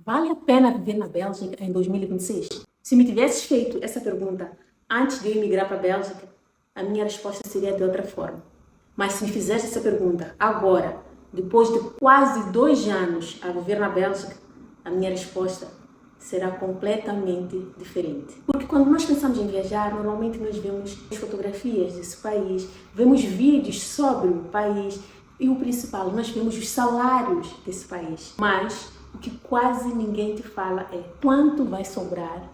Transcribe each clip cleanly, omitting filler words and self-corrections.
Vale a pena viver na Bélgica em 2026? Se me tivesses feito essa pergunta antes de eu emigrar para a Bélgica, a minha resposta seria de outra forma. Mas se me fizesse essa pergunta agora, depois de quase 2 anos a viver na Bélgica, a minha resposta será completamente diferente. Porque quando nós pensamos em viajar, normalmente nós vemos fotografias desse país, vemos vídeos sobre o país e o principal, nós vemos os salários desse país. Mas o que quase ninguém te fala é quanto vai sobrar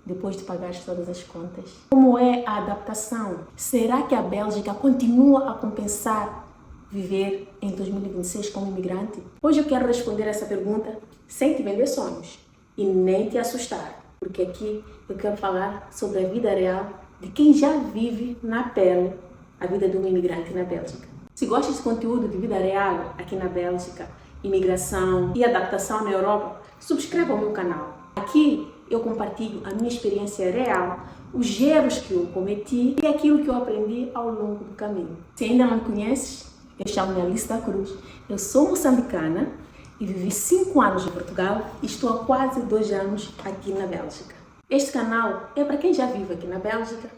depois de pagar todas as contas. Como é a adaptação? Será que a Bélgica continua a compensar viver em 2026 como imigrante? Hoje eu quero responder essa pergunta sem te vender sonhos e nem te assustar, porque aqui eu quero falar sobre a vida real de quem já vive na pele a vida de um imigrante na Bélgica. Se gosta desse conteúdo de vida real aqui na Bélgica, imigração e adaptação na Europa, subscreva o meu canal. Aqui eu compartilho a minha experiência real, os erros que eu cometi e aquilo que eu aprendi ao longo do caminho. Se ainda não me conheces, eu chamo-me Alice da Cruz, eu sou moçambicana e vivi 5 anos em Portugal e estou há quase 2 anos aqui na Bélgica. Este canal é para quem já vive aqui na Bélgica,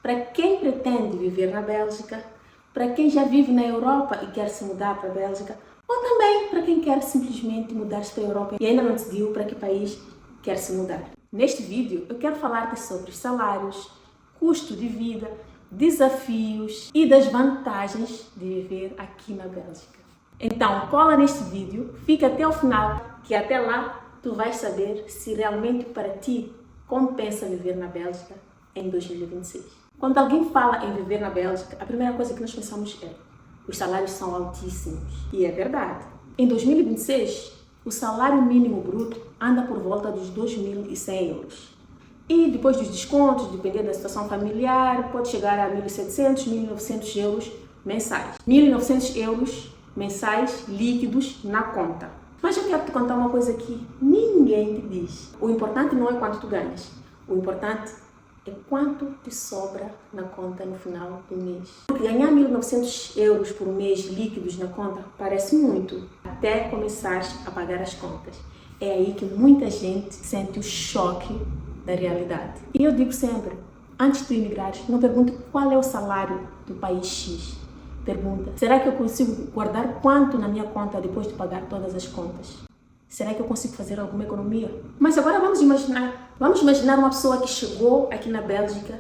para quem pretende viver na Bélgica, para quem já vive na Europa e quer se mudar para a Bélgica, ou também para quem quer simplesmente mudar-se para a Europa e ainda não decidiu para que país quer se mudar. Neste vídeo eu quero falar-te sobre os salários, custo de vida, desafios e das vantagens de viver aqui na Bélgica. Então cola neste vídeo, fica até o final, que até lá tu vais saber se realmente para ti compensa viver na Bélgica em 2026. Quando alguém fala em viver na Bélgica, a primeira coisa que nós pensamos é: os salários são altíssimos. E é verdade. Em 2026, o salário mínimo bruto anda por volta dos 2.100 euros. E depois dos descontos, dependendo da situação familiar, pode chegar a 1.700, 1.900 euros mensais. 1.900 euros mensais líquidos na conta. Mas eu quero te contar uma coisa que ninguém te diz. O importante não é quanto tu ganhas. O importante é quanto te sobra na conta no final do mês. Porque ganhar 1.900 euros por mês líquidos na conta parece muito, até começares a pagar as contas. É aí que muita gente sente o choque da realidade. E eu digo sempre, antes de tu imigrares, não pergunte qual é o salário do país X. Pergunta, será que eu consigo guardar quanto na minha conta depois de pagar todas as contas? Será que eu consigo fazer alguma economia? Mas agora vamos imaginar uma pessoa que chegou aqui na Bélgica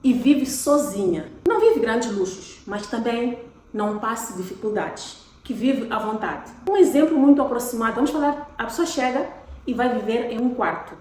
e vive sozinha. Não vive grandes luxos, mas também não passa dificuldades, que vive à vontade. Um exemplo muito aproximado, vamos falar, a pessoa chega e vai viver em um quarto.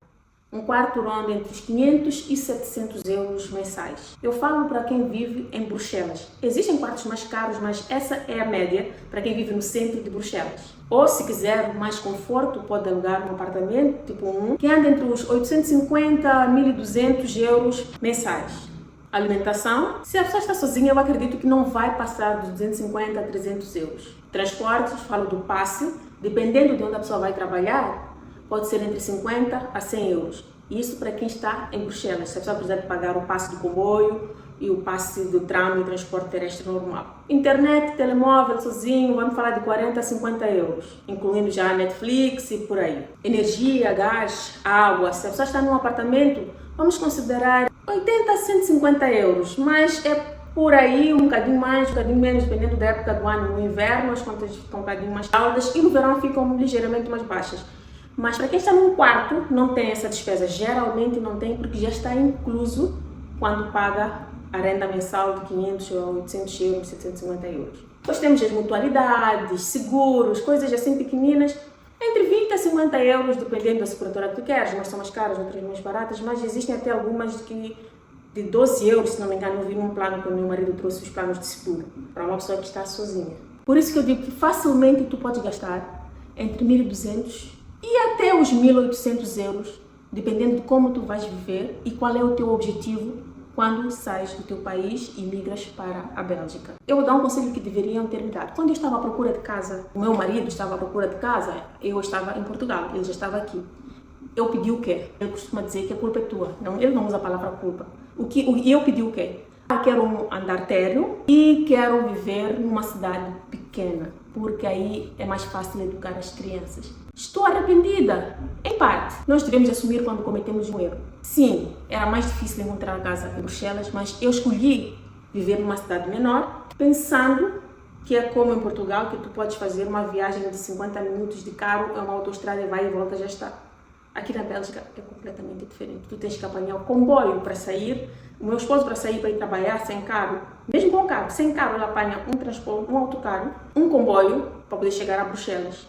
Um quarto ronda entre os 500 e 700 euros mensais. Eu falo para quem vive em Bruxelas. Existem quartos mais caros, mas essa é a média para quem vive no centro de Bruxelas. Ou se quiser mais conforto, pode alugar um apartamento, tipo que anda entre os 850 a 1.200 euros mensais. Alimentação, se a pessoa está sozinha, eu acredito que não vai passar dos 250 a 300 euros. Transportes, falo do passe, dependendo de onde a pessoa vai trabalhar, pode ser entre 50 a 100 euros. Isso para quem está em Bruxelas. Se a pessoa precisar de pagar o passe do comboio e o passe do tram e transporte terrestre normal. Internet, telemóvel, sozinho, vamos falar de 40 a 50 euros, incluindo já Netflix e por aí. Energia, gás, água. Se a pessoa está num apartamento, vamos considerar 80 a 150 euros. Mas é por aí, um bocadinho mais, um bocadinho menos, dependendo da época do ano. No inverno as contas ficam um bocadinho mais altas e no verão ficam ligeiramente mais baixas. Mas para quem está num quarto, não tem essa despesa. Geralmente não tem, porque já está incluso quando paga a renda mensal de 500 a 800 euros, 750 euros. Depois temos as mutualidades, seguros, coisas assim pequeninas, entre 20 a 50 euros, dependendo da seguradora que tu queres. Umas são mais caras, outras mais baratas, mas existem até algumas de 12 euros, se não me engano. Eu vi num plano que o meu marido trouxe os planos de seguro, para uma pessoa que está sozinha. Por isso que eu digo que facilmente tu pode gastar entre 1.200 e até os 1.800 euros, dependendo de como tu vais viver e qual é o teu objetivo quando sais do teu país e migras para a Bélgica. Eu vou dar um conselho que deveriam ter me dado. Quando eu estava à procura de casa, o meu marido estava à procura de casa, eu estava em Portugal, ele já estava aqui. Eu pedi o quê? Ele costuma dizer que a culpa é tua. Não, ele não usa a palavra culpa. Eu pedi o quê? Eu quero um andar térreo e quero viver numa cidade pequena, porque aí é mais fácil educar as crianças. Estou arrependida. Nós devemos assumir quando cometemos um erro. Sim, era mais difícil encontrar casa em Bruxelas, mas eu escolhi viver numa cidade menor, pensando que é como em Portugal, que tu podes fazer uma viagem de 50 minutos de carro, é uma autoestrada e vai e volta, já está. Aqui na Bélgica é completamente diferente. Tu tens que apanhar o comboio para sair. O meu esposo, para sair, para ir trabalhar sem carro, mesmo com carro, sem carro, ele apanha um transporte, um autocarro, um comboio para poder chegar a Bruxelas.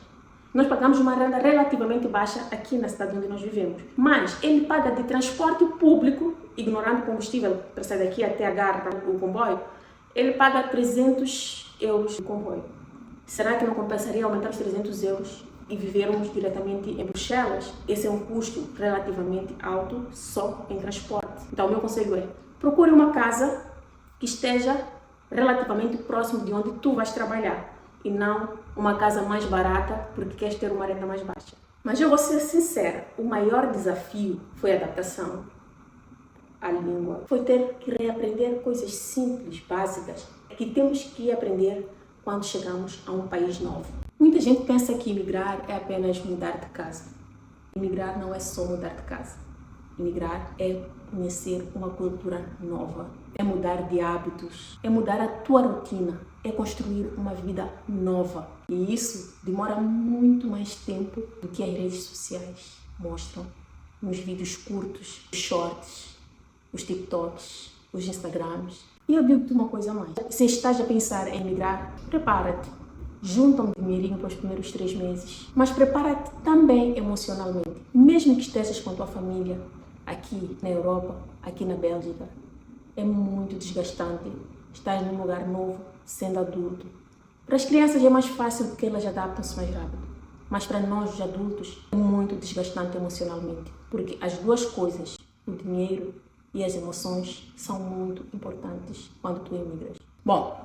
Nós pagamos uma renda relativamente baixa aqui na cidade onde nós vivemos. Mas ele paga de transporte público, ignorando o combustível para sair daqui até a Gare para o comboio, ele paga 300 euros de comboio. Será que não compensaria aumentar os 300 euros e vivermos diretamente em Bruxelas? Esse é um custo relativamente alto só em transporte. Então, o meu conselho é, procure uma casa que esteja relativamente próximo de onde tu vais trabalhar e não uma casa mais barata porque queres ter uma renda mais baixa. Mas eu vou ser sincera, o maior desafio foi a adaptação à língua. Foi ter que reaprender coisas simples, básicas, que temos que aprender quando chegamos a um país novo. Muita gente pensa que imigrar é apenas mudar de casa. Imigrar não é só mudar de casa. Imigrar é conhecer uma cultura nova, é mudar de hábitos, é mudar a tua rotina, é construir uma vida nova. E isso demora muito mais tempo do que as redes sociais mostram nos vídeos curtos, os shorts, os TikToks, os Instagrams. E eu digo-te uma coisa a mais. Se estás a pensar em emigrar, prepara-te. Junta um dinheirinho para os primeiros 3 meses. Mas prepara-te também emocionalmente. Mesmo que estejas com a tua família aqui na Europa, aqui na Bélgica, é muito desgastante estar num lugar novo, sendo adulto. Para as crianças é mais fácil porque elas adaptam-se mais rápido. Mas para nós, os adultos, é muito desgastante emocionalmente. Porque as duas coisas, o dinheiro e as emoções, são muito importantes quando tu emigras. Bom,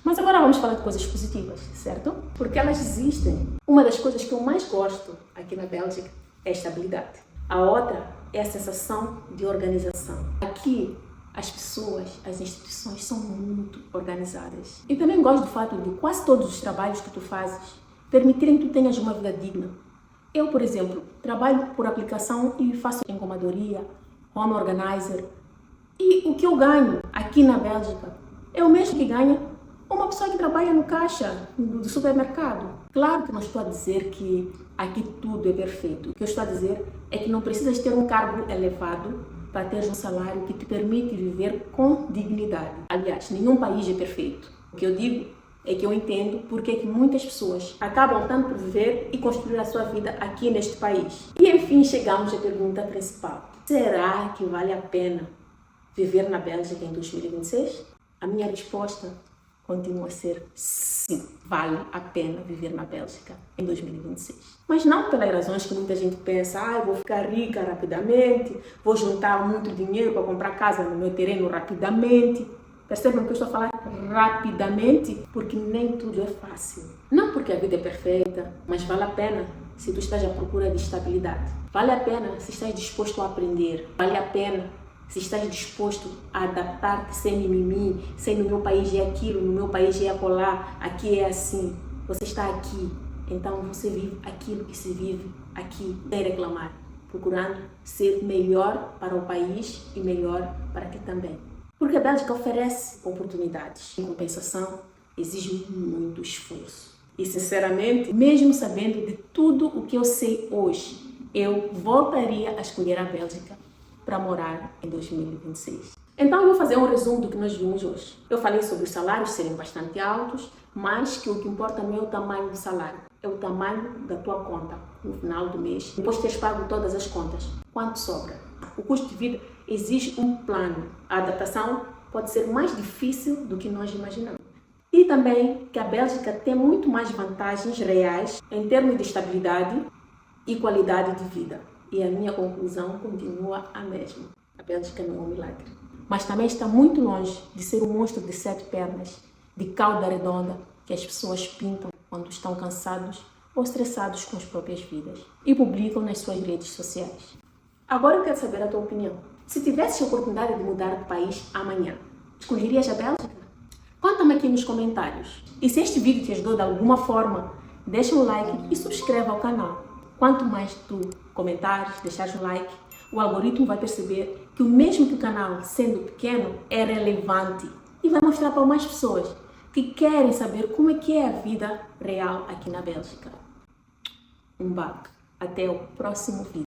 mas agora vamos falar de coisas positivas, certo? Porque elas existem. Uma das coisas que eu mais gosto aqui na Bélgica é a estabilidade. A outra é a sensação de organização. Aqui, as pessoas, as instituições são muito organizadas. E também gosto do fato de quase todos os trabalhos que tu fazes permitirem que tu tenhas uma vida digna. Eu, por exemplo, trabalho por aplicação e faço engomadoria, home organizer. E o que eu ganho aqui na Bélgica é o mesmo que ganha uma pessoa que trabalha no caixa do supermercado. Claro que não estou a dizer que aqui tudo é perfeito. O que eu estou a dizer é que não precisas ter um cargo elevado para ter um salário que te permite viver com dignidade. Aliás, nenhum país é perfeito. O que eu digo é que eu entendo porque é que muitas pessoas acabam tanto por viver e construir a sua vida aqui neste país. E enfim, chegamos à pergunta principal. Será que vale a pena viver na Bélgica em 2026? A minha resposta continua a ser sim, vale a pena viver na Bélgica em 2026. Mas não pelas razões que muita gente pensa, eu vou ficar rica rapidamente, vou juntar muito dinheiro para comprar casa no meu terreno rapidamente. Percebam que eu estou a falar rapidamente, porque nem tudo é fácil. Não porque a vida é perfeita, mas vale a pena se tu estás à procura de estabilidade. Vale a pena se estás disposto a aprender. Vale a pena se estás disposto a adaptar-te sem mimimi, sem no meu país é aquilo, no meu país é acolá, aqui é assim. Você está aqui, então você vive aquilo que se vive aqui, sem reclamar, procurando ser melhor para o país e melhor para ti também. Porque a Bélgica oferece oportunidades. Em compensação, exige muito esforço. E sinceramente, mesmo sabendo de tudo o que eu sei hoje, eu voltaria a escolher a Bélgica para morar em 2026. Então eu vou fazer um resumo do que nós vimos hoje. Eu falei sobre os salários serem bastante altos, mas que o que importa não é o tamanho do salário, é o tamanho da tua conta no final do mês. Depois de teres pago todas as contas, quanto sobra? O custo de vida exige um plano. A adaptação pode ser mais difícil do que nós imaginamos. E também que a Bélgica tem muito mais vantagens reais em termos de estabilidade e qualidade de vida. E a minha conclusão continua a mesma. A Bélgica não é um milagre. Mas também está muito longe de ser um monstro de 7 pernas, de cauda redonda, que as pessoas pintam quando estão cansados ou estressados com as próprias vidas e publicam nas suas redes sociais. Agora eu quero saber a tua opinião. Se tivesse a oportunidade de mudar de país amanhã, escolherias a Bélgica? Conta-me aqui nos comentários. E se este vídeo te ajudou de alguma forma, deixa um like e subscreve ao canal. Quanto mais tu comentários, deixares um like, o algoritmo vai perceber que o mesmo que o canal, sendo pequeno, é relevante e vai mostrar para mais pessoas que querem saber como é que é a vida real aqui na Bélgica. Um beijo. Até o próximo vídeo.